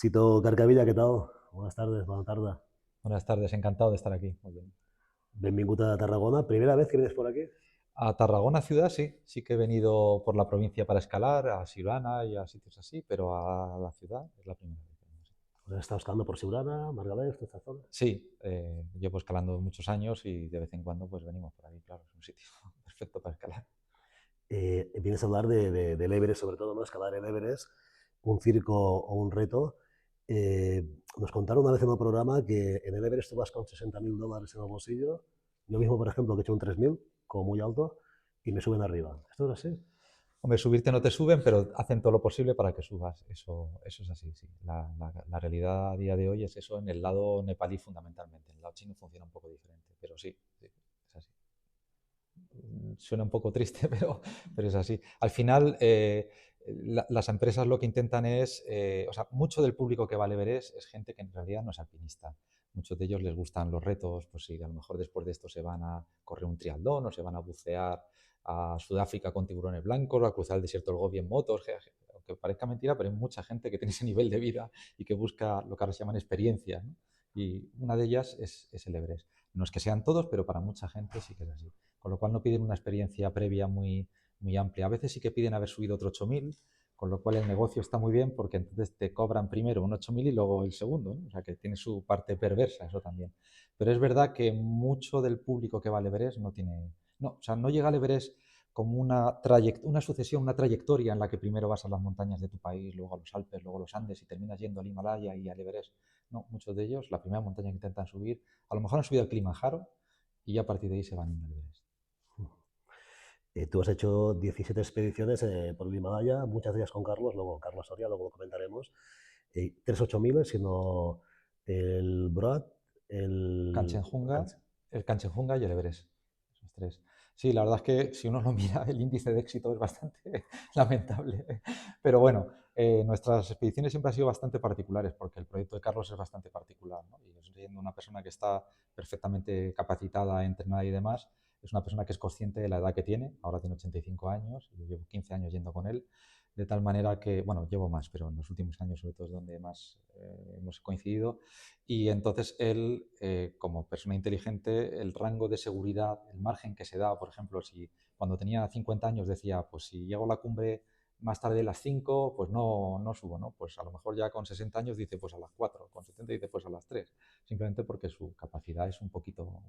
Sito Carcavilla, ¿qué tal? Buenas tardes, buena tarde. Buenas tardes, encantado de estar aquí. Muy bien. Benvingut a Tarragona. ¿Primera vez que vienes por aquí? A Tarragona ciudad sí que he venido por la provincia para escalar, a Siurana y a sitios así, pero a la ciudad es la primera vez que vengo, sí. Pues estado escalando por Siurana, Margalef, toda esta zona. Sí, llevo escalando muchos años y de vez en cuando pues venimos por aquí, claro, es un sitio perfecto para escalar. Vienes a hablar del Everest, sobre todo, ¿no? Escalar el Everest, un circo o un reto. Nos contaron una vez en un programa que en el Everest tú vas con $60.000 en el bolsillo. Yo mismo, por ejemplo, que he hecho un 3.000, como muy alto, y me suben arriba. ¿Esto es así? Hombre, subirte no te suben, pero hacen todo lo posible para que subas. Eso es así, sí. La realidad a día de hoy es eso en el lado nepalí fundamentalmente. En el lado chino funciona un poco diferente, pero sí, es así. Suena un poco triste, pero es así. Al final, las empresas lo que intentan es, o sea, mucho del público que va al Everest es gente que en realidad no es alpinista. Muchos de ellos les gustan los retos, pues sí, a lo mejor después de esto se van a correr un triatlón o se van a bucear a Sudáfrica con tiburones blancos o a cruzar el desierto del Gobi en motos. Aunque parezca mentira, pero hay mucha gente que tiene ese nivel de vida y que busca lo que ahora se llaman experiencia, ¿no? Y una de ellas es el Everest. No es que sean todos, pero para mucha gente sí que es así, con lo cual no piden una experiencia previa muy amplia. A veces sí que piden haber subido otro 8000, con lo cual el negocio está muy bien porque entonces te cobran primero un 8000 y luego el segundo, ¿no? O sea que tiene su parte perversa eso también. Pero es verdad que mucho del público que va al Everest no tiene, no, o sea, no llega al Everest como una sucesión, una trayectoria en la que primero vas a las montañas de tu país, luego a los Alpes, luego a los Andes y terminas yendo al Himalaya y al Everest. No, muchos de ellos, la primera montaña que intentan subir, a lo mejor han subido al Kilimanjaro y ya a partir de ahí se van al Everest. Tú has hecho 17 expediciones por el Himalaya, muchas de ellas con Carlos, luego Carlos Soria, luego lo comentaremos. Tres 8000, sino el Broad, el Kanchenjunga, Canch- el Kanchenjunga y el Everest. Esos tres. Sí, la verdad es que si uno lo mira, el índice de éxito es bastante lamentable. Pero bueno, nuestras expediciones siempre han sido bastante particulares porque el proyecto de Carlos es bastante particular, ¿no? Y siendo una persona que está perfectamente capacitada, entrenada y demás, es una persona que es consciente de la edad que tiene. Ahora tiene 85 años, y yo llevo 15 años yendo con él. De tal manera que, bueno, llevo más, pero en los últimos años sobre todo es donde más hemos coincidido. Y entonces él, como persona inteligente, el rango de seguridad, el margen que se da, por ejemplo, si cuando tenía 50 años decía, pues si llego a la cumbre más tarde de las 5 pues no subo, ¿no? Pues a lo mejor ya con 60 años dice, pues a las 4 con 70 dice, pues a las 3 simplemente porque su capacidad es un poquito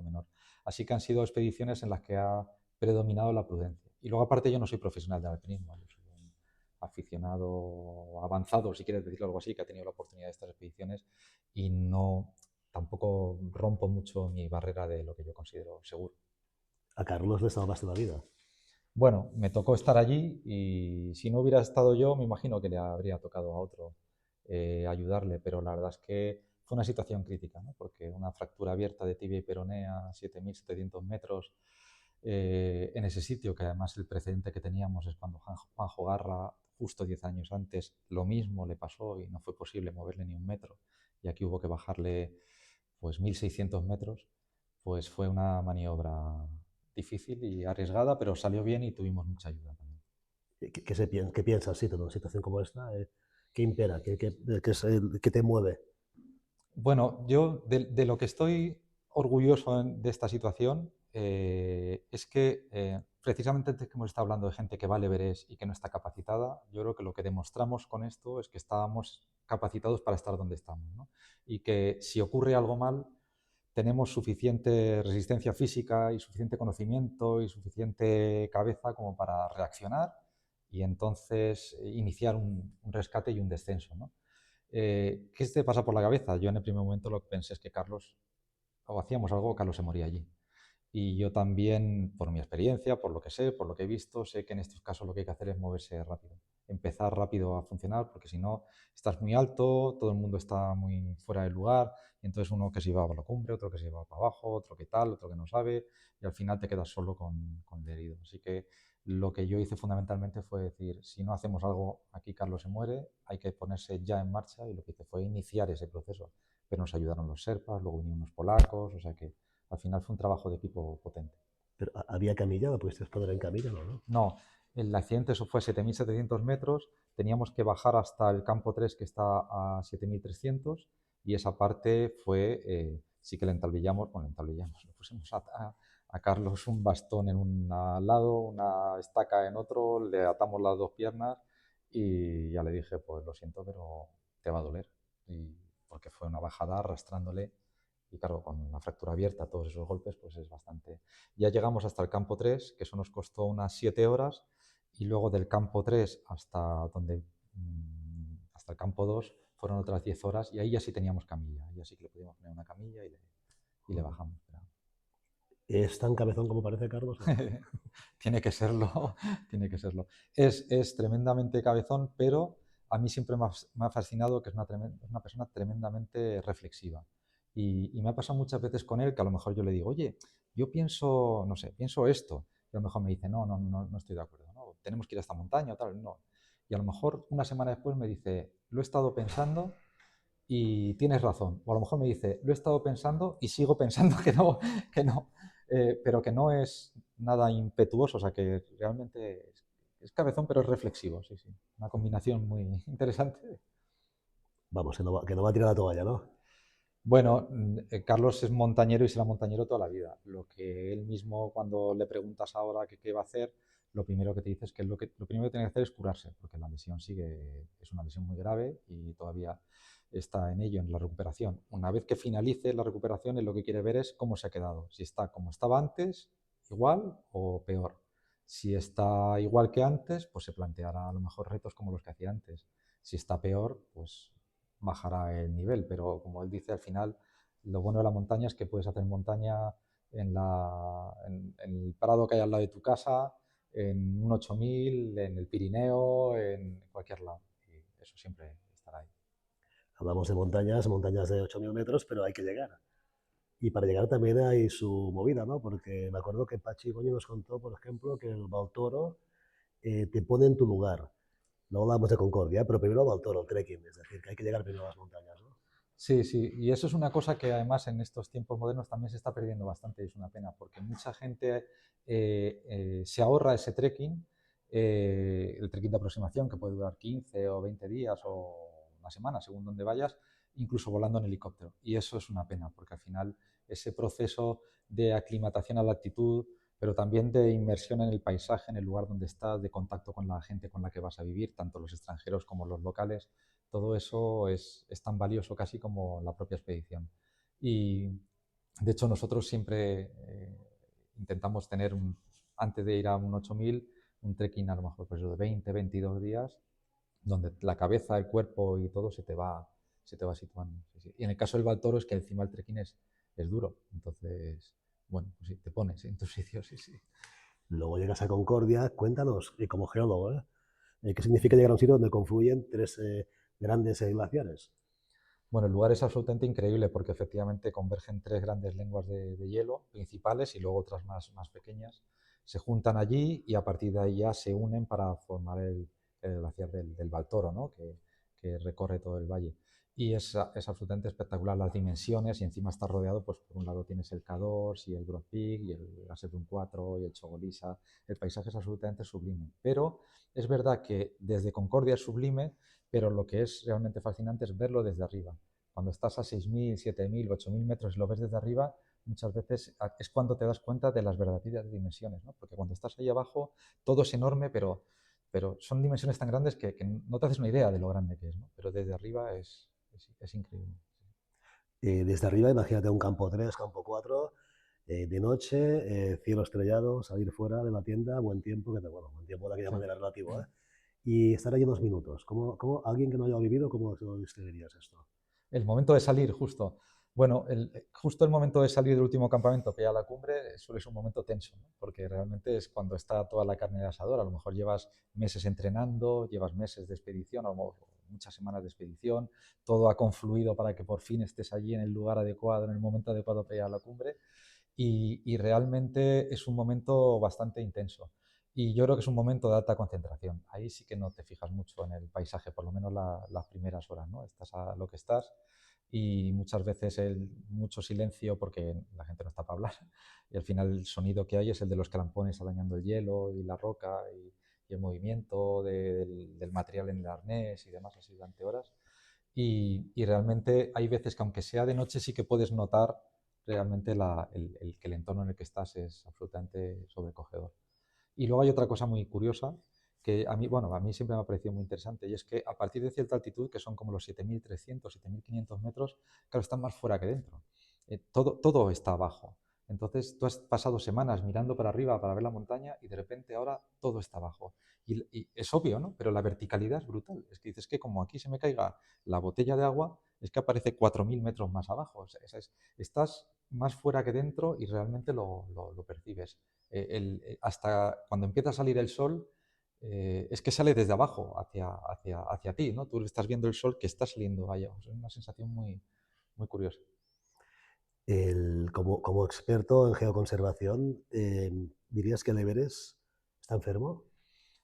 menor. Así que han sido expediciones en las que ha predominado la prudencia. Y luego aparte yo no soy profesional de alpinismo, yo soy un aficionado avanzado, si quieres decirlo algo así, que ha tenido la oportunidad de estas expediciones y no tampoco rompo mucho mi barrera de lo que yo considero seguro. A Carlos le salvaste la vida. Bueno, me tocó estar allí y si no hubiera estado yo, me imagino que le habría tocado a otro ayudarle, pero la verdad es que fue una situación crítica, ¿no? Porque una fractura abierta de tibia y peroné a 7.700 metros en ese sitio, que además el precedente que teníamos es cuando Juanjo Garra, justo 10 años antes, lo mismo le pasó y no fue posible moverle ni un metro. Y aquí hubo que bajarle pues 1.600 metros, pues fue una maniobra difícil y arriesgada, pero salió bien y tuvimos mucha ayuda también. ¿Qué piensas, sí, en una situación como esta? ¿Qué impera? ¿Qué te mueve? Bueno, yo de lo que estoy orgulloso de esta situación es que precisamente antes que hemos estado hablando de gente que vale Everest y que no está capacitada, yo creo que lo que demostramos con esto es que estábamos capacitados para estar donde estamos, ¿no? Y que si ocurre algo mal, tenemos suficiente resistencia física y suficiente conocimiento y suficiente cabeza como para reaccionar y entonces iniciar un rescate y un descenso, ¿no? ¿Qué te pasa por la cabeza? Yo en el primer momento lo que pensé es que Carlos, o hacíamos algo, o Carlos se moría allí. Y yo también, por mi experiencia, por lo que sé, por lo que he visto, sé que en estos casos lo que hay que hacer es moverse rápido, empezar rápido a funcionar, porque si no, estás muy alto, todo el mundo está muy fuera del lugar, y entonces uno que se iba a la cumbre, otro que se iba para abajo, otro que tal, otro que no sabe, y al final te quedas solo con el herido. Así que lo que yo hice fundamentalmente fue decir, si no hacemos algo, aquí Carlos se muere, hay que ponerse ya en marcha, y lo que hice fue iniciar ese proceso. Pero nos ayudaron los Sherpas, luego vinieron unos polacos, o sea que al final fue un trabajo de equipo potente. ¿Pero había camilla? ¿La pudiste poner en camilla? No, no. No, El accidente eso fue 7.700 metros, teníamos que bajar hasta el campo 3 que está a 7.300 y esa parte fue, sí que le entablillamos, le pusimos a Carlos un bastón en un lado, una estaca en otro, le atamos las dos piernas y ya le dije, pues lo siento, pero te va a doler. Y porque fue una bajada arrastrándole y claro, con la fractura abierta, todos esos golpes, pues es bastante. Ya llegamos hasta el campo 3, que eso nos costó unas 7 horas, y luego del campo 3 hasta el campo 2 fueron otras 10 horas, y ahí ya sí teníamos camilla, ya sí que le pudimos poner una camilla y le bajamos. Pero... ¿Es tan cabezón como parece, Carlos? ¿O no? Tiene que serlo, tiene que serlo. Es tremendamente cabezón, pero a mí siempre me ha fascinado que es una persona tremendamente reflexiva. Y me ha pasado muchas veces con él que a lo mejor yo le digo, oye, yo pienso, no sé, pienso esto. Y a lo mejor me dice, no estoy de acuerdo, no, tenemos que ir a esta montaña o tal, no. Y a lo mejor una semana después me dice, lo he estado pensando y tienes razón. O a lo mejor me dice, lo he estado pensando y sigo pensando que no, pero que no es nada impetuoso, o sea que realmente es cabezón pero es reflexivo, sí, sí. Una combinación muy interesante. Vamos, que no va a tirar la toalla, ¿no? Bueno, Carlos es montañero y será montañero toda la vida. Lo que él mismo, cuando le preguntas ahora qué va a hacer, lo primero que te dice es que lo primero que tiene que hacer es curarse, porque la lesión es una lesión muy grave y todavía está en ello, en la recuperación. Una vez que finalice la recuperación, él lo que quiere ver es cómo se ha quedado. Si está como estaba antes, igual o peor. Si está igual que antes, pues se planteará a lo mejor retos como los que hacía antes. Si está peor, pues bajará el nivel, pero como él dice, al final lo bueno de la montaña es que puedes hacer montaña en el prado que hay al lado de tu casa, en un 8000, en el Pirineo, en cualquier lado. Y eso siempre estará ahí. Hablamos de montañas, montañas de 8.000 metros, pero hay que llegar. Y para llegar también hay su movida, ¿no? Porque me acuerdo que Pachi Goñi nos contó, por ejemplo, que el Baltoro te pone en tu lugar. Luego hablamos de Concordia, pero primero Baltoro, el trekking, es decir, que hay que llegar primero a las montañas, ¿no? Sí, sí, y eso es una cosa que además en estos tiempos modernos también se está perdiendo bastante y es una pena, porque mucha gente se ahorra ese trekking, el trekking de aproximación que puede durar 15 o 20 días o una semana, según donde vayas, incluso volando en helicóptero. Y eso es una pena, porque al final ese proceso de aclimatación a la altitud, pero también de inmersión en el paisaje, en el lugar donde estás, de contacto con la gente con la que vas a vivir, tanto los extranjeros como los locales, todo eso es tan valioso casi como la propia expedición. Y de hecho nosotros siempre intentamos tener, antes de ir a un 8000, un trekking a lo mejor pues, de 20, 22 días, donde la cabeza, el cuerpo y todo se te va situando. Sí, sí. Y en el caso del Baltoro es que encima el trekking es duro, entonces, bueno, pues sí, te pones en tu sitio, sí, sí. Luego llegas a Concordia, cuéntanos, y como geólogo, ¿qué significa llegar a un sitio donde confluyen tres grandes glaciares? Bueno, el lugar es absolutamente increíble porque efectivamente convergen tres grandes lenguas de hielo principales y luego otras más pequeñas. Se juntan allí y a partir de ahí ya se unen para formar el glaciar del Baltoro, ¿no? Que recorre todo el valle. Y es absolutamente espectacular las dimensiones y encima está rodeado, pues por un lado tienes el K2 y el Broad Peak y el Gasherbrum 4 y el Chogolisa. El paisaje es absolutamente sublime. Pero es verdad que desde Concordia es sublime, pero lo que es realmente fascinante es verlo desde arriba. Cuando estás a 6.000, 7.000, 8.000 metros y lo ves desde arriba, muchas veces es cuando te das cuenta de las verdaderas dimensiones, ¿no? Porque cuando estás ahí abajo todo es enorme, pero son dimensiones tan grandes que no te haces una idea de lo grande que es, ¿no? Pero desde arriba es increíble. Desde arriba, imagínate un campo 3, campo 4, de noche, cielo estrellado, salir fuera de la tienda, buen tiempo, bueno, buen tiempo de aquella Sí. manera relativo, y estar allí unos minutos. Alguien que no haya vivido, cómo lo describirías esto? El momento de salir, justo. Bueno, justo el momento de salir del último campamento, que ya la cumbre, suele ser un momento tenso, ¿no? Porque realmente es cuando está toda la carne de asador. A lo mejor llevas meses entrenando, llevas meses de expedición, a lo mejor muchas semanas de expedición, todo ha confluido para que por fin estés allí en el lugar adecuado, en el momento adecuado para ir a la cumbre. Y realmente es un momento bastante intenso. Y yo creo que es un momento de alta concentración. Ahí sí que no te fijas mucho en el paisaje, por lo menos las primeras horas, ¿no? Estás a lo que estás y muchas veces mucho silencio porque la gente no está para hablar. Y al final el sonido que hay es el de los crampones arañando el hielo y la roca y el movimiento del material en el arnés y demás así durante horas. Y realmente hay veces que aunque sea de noche sí que puedes notar realmente que el entorno en el que estás es absolutamente sobrecogedor. Y luego hay otra cosa muy curiosa que a mí, bueno, a mí siempre me ha parecido muy interesante y es que a partir de cierta altitud, que son como los 7.300, 7.500 metros, claro, están más fuera que dentro. Todo está abajo. Entonces tú has pasado semanas mirando para arriba para ver la montaña y de repente ahora todo está abajo. Y es obvio, ¿no? Pero la verticalidad es brutal. Es que dices que como aquí se me caiga la botella de agua, es que aparece 4.000 metros más abajo. O sea, estás más fuera que dentro y realmente lo percibes. Hasta cuando empieza a salir el sol, es que sale desde abajo hacia ti, ¿no? Tú estás viendo el sol que está saliendo allá. Es una sensación muy, muy curiosa. Como experto en geoconservación, ¿dirías que el Everest está enfermo?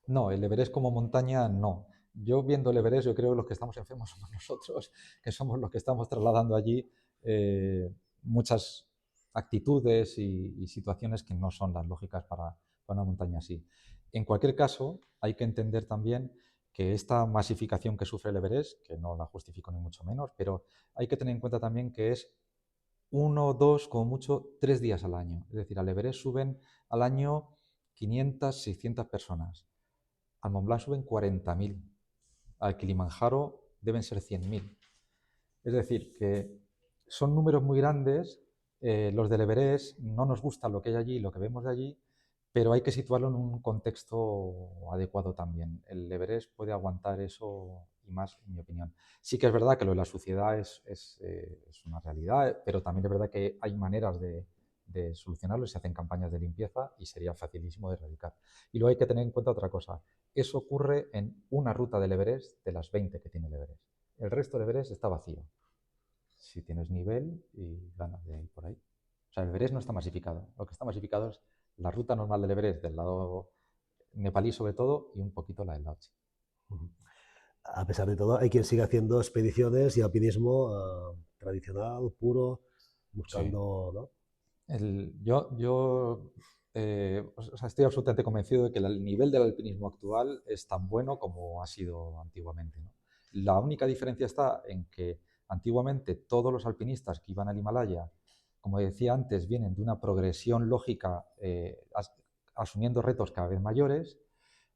No, el Everest como montaña, no. Yo viendo el Everest, yo creo que los que estamos enfermos somos nosotros, que somos los que estamos trasladando allí muchas actitudes y situaciones que no son las lógicas para una montaña así. En cualquier caso, hay que entender también que esta masificación que sufre el Everest, que no la justifico ni mucho menos, pero hay que tener en cuenta también que es uno, dos, como mucho, 3 días al año. Es decir, al Everest suben al año 500, 600 personas. Al Mont Blanc suben 40.000. Al Kilimanjaro deben ser 100.000. Es decir, que son números muy grandes. Los del Everest no nos gusta lo que hay allí, lo que vemos de allí, pero hay que situarlo en un contexto adecuado también. El Everest puede aguantar eso y más, en mi opinión. Sí que es verdad que lo de la suciedad es una realidad, pero también es verdad que hay maneras de solucionarlo, se hacen campañas de limpieza y sería facilísimo de erradicar. Y luego hay que tener en cuenta otra cosa. Eso ocurre en una ruta del Everest de las 20 que tiene el Everest. El resto del Everest está vacío. Si tienes nivel y ganas de ir por ahí. O sea, el Everest no está masificado. Lo que está masificado es la ruta normal del Everest, del lado nepalí sobre todo, y un poquito la del Laozi. A pesar de todo, hay quien sigue haciendo expediciones y alpinismo tradicional, puro, Sí. buscando, ¿no? O sea, estoy absolutamente convencido de que el nivel del alpinismo actual es tan bueno como ha sido antiguamente, ¿no? La única diferencia está en que antiguamente todos los alpinistas que iban al Himalaya, como decía antes, vienen de una progresión lógica, asumiendo retos cada vez mayores,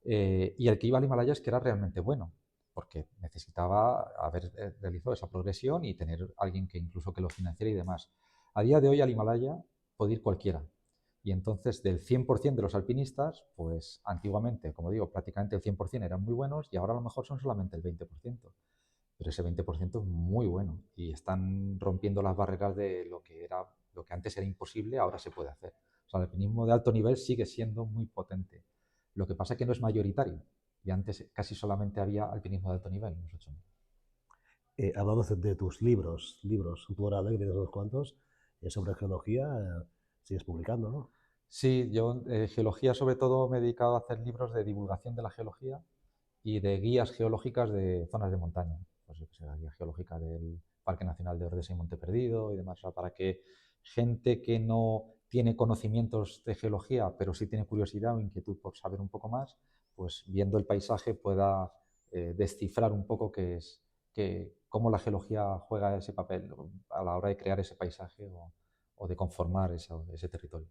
y el que iba al Himalaya es que era realmente bueno, porque necesitaba haber realizado esa progresión y tener alguien que incluso que lo financiara y demás. A día de hoy al Himalaya puede ir cualquiera. Y entonces del 100% de los alpinistas, pues antiguamente, como digo, prácticamente el 100% eran muy buenos y ahora a lo mejor son solamente el 20%. Pero ese 20% es muy bueno y están rompiendo las barreras de lo que antes era imposible, ahora se puede hacer. O sea, el alpinismo de alto nivel sigue siendo muy potente. Lo que pasa es que no es mayoritario y antes casi solamente había alpinismo de alto nivel en los 8000. Hablando de tus libros, en plural, que tienes unos cuantos, sobre geología, sigues publicando, ¿no? Sí, yo geología sobre todo me he dedicado a hacer libros de divulgación de la geología y de guías geológicas de zonas de montaña. Pues yo que sé, la guía geológica del Parque Nacional de Ordesa y Monte Perdido y demás, o sea, para que gente que no tiene conocimientos de geología, pero sí tiene curiosidad o inquietud por saber un poco más, pues viendo el paisaje pueda descifrar un poco cómo la geología juega ese papel a la hora de crear ese paisaje o de conformar ese territorio.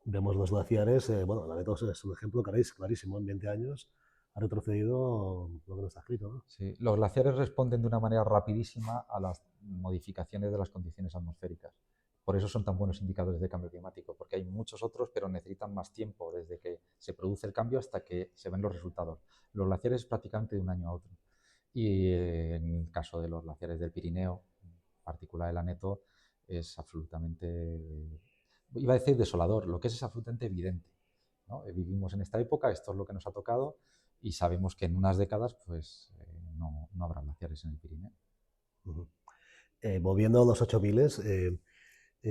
Vemos los glaciares, bueno, la Netos es un ejemplo clarísimo, en 20 años ha retrocedido lo que no está escrito, ¿no? Sí, los glaciares responden de una manera rapidísima a las modificaciones de las condiciones atmosféricas. Por eso son tan buenos indicadores de cambio climático, porque hay muchos otros, pero necesitan más tiempo desde que se produce el cambio hasta que se ven los resultados. Los glaciares prácticamente de un año a otro. Y en el caso de los glaciares del Pirineo, en particular el Aneto, es absolutamente, iba a decir desolador, lo que es absolutamente evidente, ¿no? Vivimos en esta época, esto es lo que nos ha tocado y sabemos que en unas décadas pues no habrá glaciares en el Pirineo. Uh -huh. Volviendo a los 8000,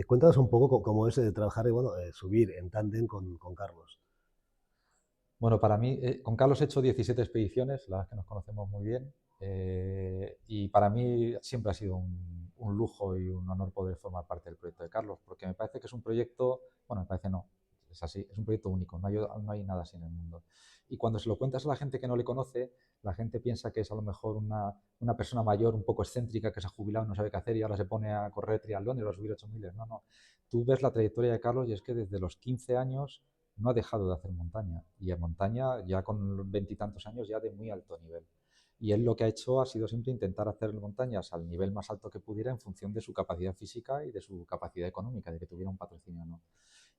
cuéntanos un poco cómo es trabajar y bueno, subir en tándem con Carlos. Bueno, para mí, con Carlos he hecho 17 expediciones, la verdad es que nos conocemos muy bien, y para mí siempre ha sido un lujo y un honor poder formar parte del proyecto de Carlos, porque me parece que es un proyecto, bueno, me parece no, es así, es un proyecto único, no hay nada así en el mundo. Y cuando se lo cuentas a la gente que no le conoce, la gente piensa que es a lo mejor una persona mayor un poco excéntrica que se ha jubilado, no sabe qué hacer y ahora se pone a correr triatlones o a subir 8000. No, no. Tú ves la trayectoria de Carlos y es que desde los 15 años no ha dejado de hacer montaña. Y en montaña ya con veintitantos años ya de muy alto nivel. Y él lo que ha hecho ha sido siempre intentar hacer montañas al nivel más alto que pudiera en función de su capacidad física y de su capacidad económica, de que tuviera un patrocinio o no.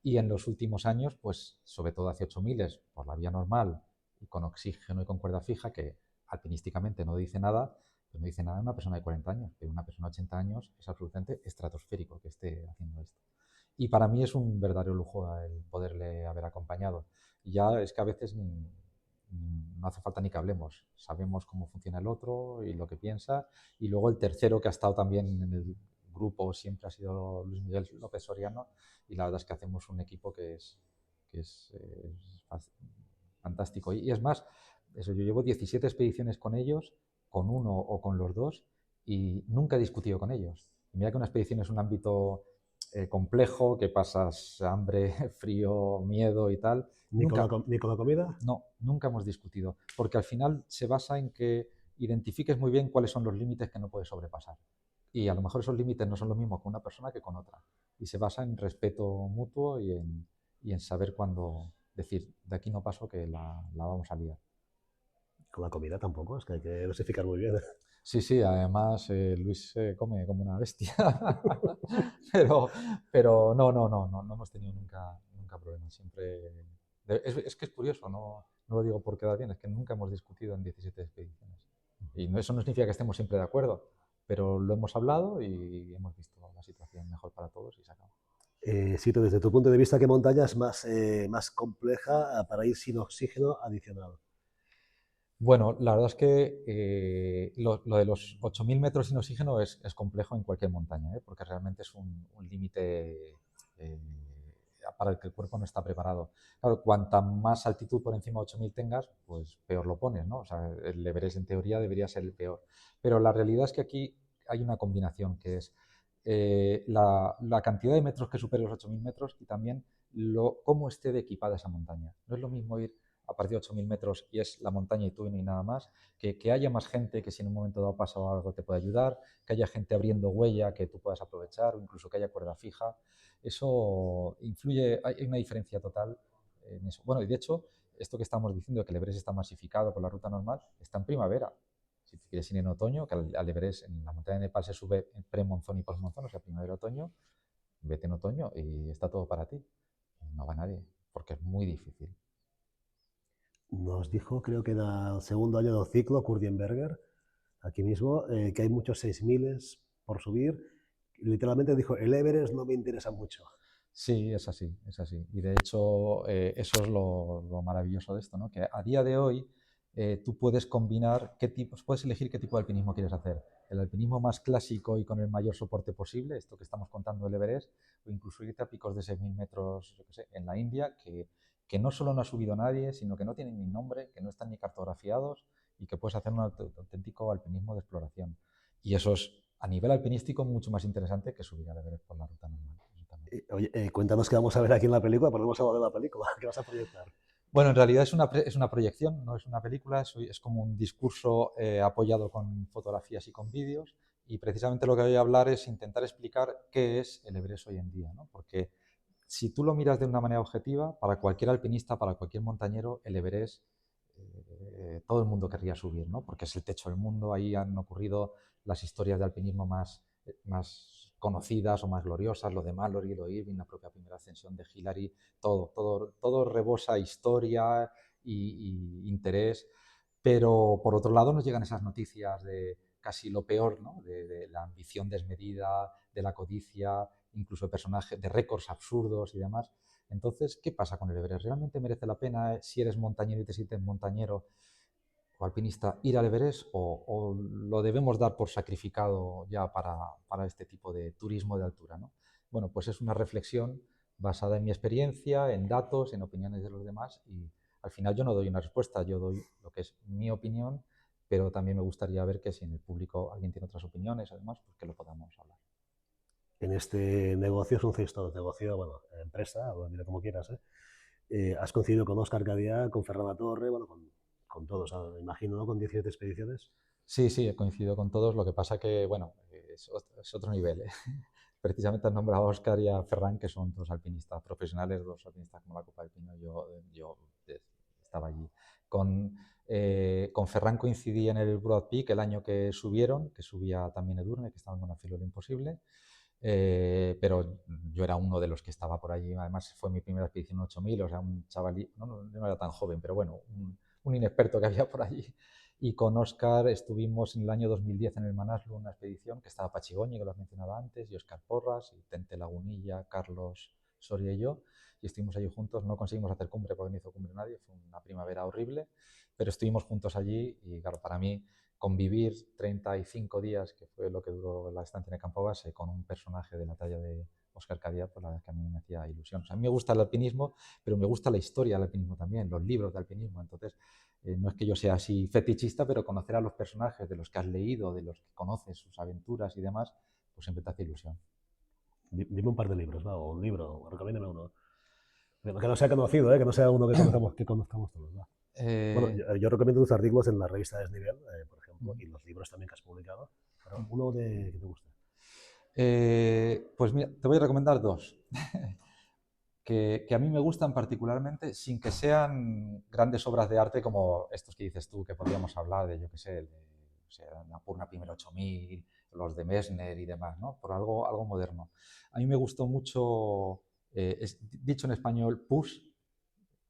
Y en los últimos años, pues sobre todo hacia 8000 por la vía normal y con oxígeno y con cuerda fija, que alpinísticamente no dice nada, pues no dice nada una persona de 40 años, pero una persona de 80 años es absolutamente estratosférico que esté haciendo esto. Y para mí es un verdadero lujo el poderle haber acompañado. Y ya es que a veces no hace falta ni que hablemos, sabemos cómo funciona el otro y lo que piensa. Y luego el tercero que ha estado también en el grupo siempre ha sido Luis Miguel López Soriano, y la verdad es que hacemos un equipo es fantástico. Y es más, eso, yo llevo 17 expediciones con ellos, con uno o con los dos, y nunca he discutido con ellos. Y mira que una expedición es un ámbito complejo, que pasas hambre, frío, miedo y tal. Nunca, Ni con la comida? no, nunca hemos discutido, porque al final se basa en que identifiques muy bien cuáles son los límites que no puedes sobrepasar. Y a lo mejor esos límites no son lo mismo con una persona que con otra. Y se basa en respeto mutuo y en saber cuándo decir, de aquí no paso que la vamos a liar. Con la comida tampoco, es que hay que dosificar muy bien. Sí, sí, además Luis se come como una bestia. pero, pero no hemos tenido nunca problemas. Siempre. Es que es curioso, no lo digo por quedar bien, es que nunca hemos discutido en 17 expediciones. Y eso no significa que estemos siempre de acuerdo, pero lo hemos hablado y hemos visto la situación mejor para todos y se acabó. Sito, desde tu punto de vista, ¿qué montaña es más compleja para ir sin oxígeno adicional? Bueno, la verdad es que lo de los 8000 metros sin oxígeno es complejo en cualquier montaña, ¿eh? Porque realmente es un límite eh, para el que el cuerpo no está preparado. Claro, cuanta más altitud por encima de 8000 tengas, pues peor lo pones, ¿no? O sea, el Everest en teoría debería ser el peor. Pero la realidad es que aquí hay una combinación que es la cantidad de metros que supere los 8000 metros y también cómo esté de equipada esa montaña. No es lo mismo ir a partir de 8000 metros y es la montaña y tú y no hay nada más, que haya más gente que si en un momento dado pasa algo te pueda ayudar, que haya gente abriendo huella que tú puedas aprovechar o incluso que haya cuerda fija. Eso influye, hay una diferencia total en eso. Bueno, y de hecho, esto que estamos diciendo, que el Everest está masificado por la ruta normal, está en primavera. Si te quieres ir en otoño, que al Everest en la montaña de Nepal se sube en pre-monzón y post-monzón, o sea, primavera-otoño, vete en otoño y está todo para ti. No va nadie, porque es muy difícil. Nos dijo, creo que era el segundo año del ciclo, Kurdienberger, aquí mismo, que hay muchos 6000 por subir. Literalmente dijo, el Everest no me interesa mucho. Sí, es así, es así. Y de hecho, eso es lo maravilloso de esto, ¿no? Que a día de hoy tú puedes combinar puedes elegir qué tipo de alpinismo quieres hacer. El alpinismo más clásico y con el mayor soporte posible, esto que estamos contando del Everest, o incluso irte a picos de 6000 metros, yo qué sé, en la India, que no solo no ha subido nadie, sino que no tienen ni nombre, que no están ni cartografiados y que puedes hacer un auténtico alpinismo de exploración. Y eso es, a nivel alpinístico, mucho más interesante que subir al Everest por la ruta normal. Oye, cuéntanos qué vamos a ver aquí en la película, podemos hablar de la película, ¿qué vas a proyectar? Bueno, en realidad es una proyección, no es una película, es como un discurso apoyado con fotografías y con vídeos. Y precisamente lo que voy a hablar es intentar explicar qué es el Everest hoy en día, ¿no? Porque si tú lo miras de una manera objetiva, para cualquier alpinista, para cualquier montañero, el Everest, todo el mundo querría subir, ¿no? Porque es el techo del mundo, ahí han ocurrido las historias de alpinismo más conocidas o más gloriosas, lo de Mallory, lo de Irving, la propia primera ascensión de Hillary, todo rebosa historia y interés, pero por otro lado nos llegan esas noticias de casi lo peor, ¿no? De la ambición desmedida, de la codicia, incluso de personajes, de récords absurdos y demás. Entonces, ¿qué pasa con el Everest? ¿Realmente merece la pena, si eres montañero y te sientes montañero o alpinista, ir al Everest o lo debemos dar por sacrificado ya para este tipo de turismo de altura, ¿no? Bueno, pues es una reflexión basada en mi experiencia, en datos, en opiniones de los demás y al final yo no doy una respuesta, yo doy lo que es mi opinión, pero también me gustaría ver que si en el público alguien tiene otras opiniones, además, pues que lo podamos hablar. En este negocio es un cesto de negocio, bueno, empresa, o mira como quieras, ¿eh? has coincidido con Óscar Cadía, con Ferran Latorre, bueno, con todos, me imagino, ¿no? Con 17 expediciones. Sí, sí, he coincidido con todos, lo que pasa que, bueno, es otro nivel, ¿eh? Precisamente has nombrado a Óscar y a Ferran, que son dos alpinistas profesionales, dos alpinistas como la Copa del Pino, yo estaba allí. Con Ferran coincidí en el Broad Peak el año que subieron, que subía también Edurne, que estaba en una filo imposible, pero yo era uno de los que estaba por allí, además fue mi primera expedición 8000, o sea, un chavalí, yo no era tan joven, pero bueno, un inexperto que había por allí. Y con Óscar estuvimos en el año 2010 en el Manaslu, una expedición que estaba Pachigoñi, que lo has mencionado antes, y Óscar Porras, y Tente Lagunilla, Carlos Soria y yo, y estuvimos allí juntos. No conseguimos hacer cumbre porque no hizo cumbre nadie, fue una primavera horrible, pero estuvimos juntos allí y claro, para mí convivir 35 días, que fue lo que duró la estancia en el campo base, con un personaje de la talla de Óscar Cadía, pues la verdad es que a mí me hacía ilusión. O sea, a mí me gusta el alpinismo, pero me gusta la historia del alpinismo también, los libros de alpinismo, entonces no es que yo sea así fetichista, pero conocer a los personajes de los que has leído, de los que conoces, sus aventuras y demás, pues siempre te hace ilusión. Dime un par de libros, ¿va? O un libro, recomiéndame uno. Que no sea conocido, que no sea uno que conozcamos todos. ¿Va? Bueno, Eh, yo recomiendo tus artículos en la revista Desnivel, por ejemplo, y los libros también que has publicado. Pero uno que te guste. pues mira, te voy a recomendar dos. Que a mí me gustan particularmente, sin que sean grandes obras de arte como estos que dices tú, que podríamos hablar de, yo qué sé, o sea, Annapurna Primero 8000, los de Messner y demás, ¿no? Por algo moderno. A mí me gustó mucho, dicho en español, Push,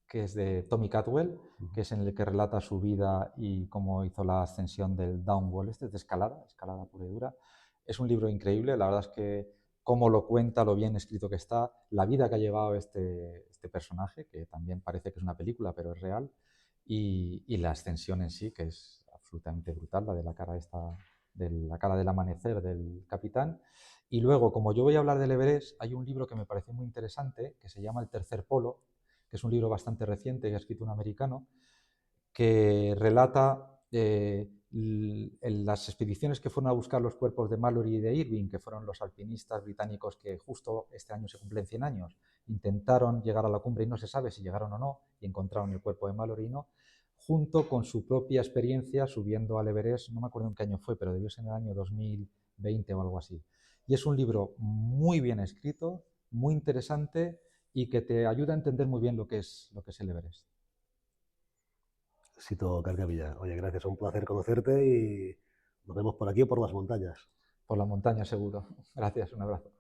que es de Tommy Catwell, que es en el que relata su vida y cómo hizo la ascensión del downwall, este es de escalada pura y dura. Es un libro increíble, la verdad es que cómo lo cuenta, lo bien escrito que está, la vida que ha llevado este personaje, que también parece que es una película, pero es real, y la ascensión en sí, que es absolutamente brutal, la de la cara esta, de la cara del amanecer del capitán. Y luego, como yo voy a hablar del Everest, hay un libro que me pareció muy interesante, que se llama El Tercer Polo, que es un libro bastante reciente que ha escrito un americano, que relata las expediciones que fueron a buscar los cuerpos de Mallory y de Irving, que fueron los alpinistas británicos que justo este año se cumplen 100 años, intentaron llegar a la cumbre y no se sabe si llegaron o no, y encontraron el cuerpo de Mallory y no, junto con su propia experiencia subiendo al Everest, no me acuerdo en qué año fue, pero debió ser en el año 2020 o algo así. Y es un libro muy bien escrito, muy interesante y que te ayuda a entender muy bien lo que es el Everest. Sito Carcavilla. Oye, gracias, un placer conocerte y nos vemos por aquí o por las montañas. Por la montaña seguro. Gracias, un abrazo.